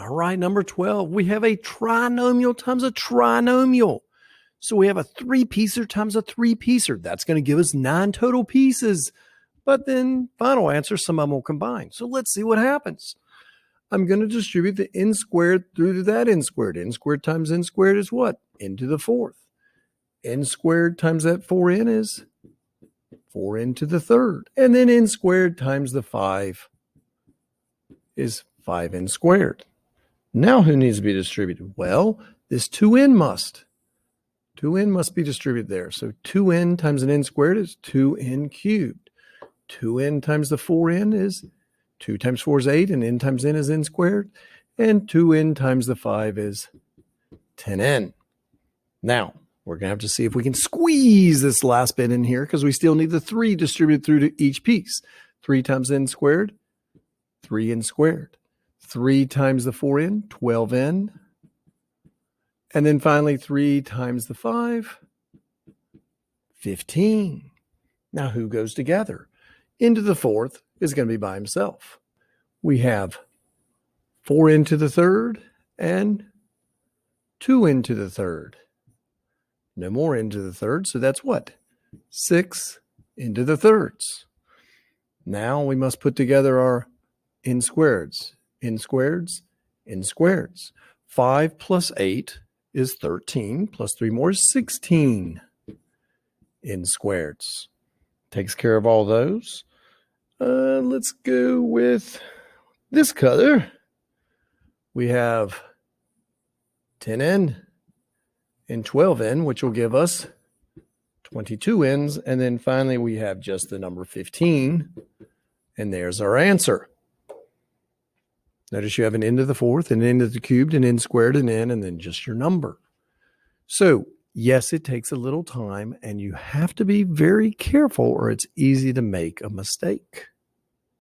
All right, number 12, we have a trinomial times a trinomial. So we have a 3-piecer times a 3-piecer. That's going to give us 9 total pieces. But then final answer, some of them will combine. So let's see what happens. I'm going to distribute the n squared through to that n squared. N squared times n squared is what? N to the 4th. N squared times that 4n is 4n to the 3rd. And then n squared times the 5 is 5n squared. Now who needs to be distributed? Well, this 2n must. 2n must be distributed there. So 2n times an n squared is 2n cubed. 2n times the 4n is 2 times 4 is 8, and n times n is n squared. And 2n times the 5 is 10n. Now, we're going to have to see if we can squeeze this last bit in here because we still need the 3 distributed through to each piece. 3 times n squared, 3n squared. 3 times the 4n, 12n. And then finally 3 times the 5, 15. Now who goes together? N to the 4th is going to be by himself. We have 4n to the 3rd and 2n to the 3rd. No more n to the 3rd, so that's what? 6 n to the 3rds. Now we must put together our n squareds. N squareds, n squareds. 5 plus 8 is 13, plus 3 more is 16 n squareds. Takes care of all those. Let's go with this color. We have 10n and 12n, which will give us 22 n's. And then finally, we have just the number 15. And there's our answer. Notice you have an n to the 4th, an n to the cubed, an n squared, an n, and then just your number. So, yes, it takes a little time, and you have to be very careful or it's easy to make a mistake.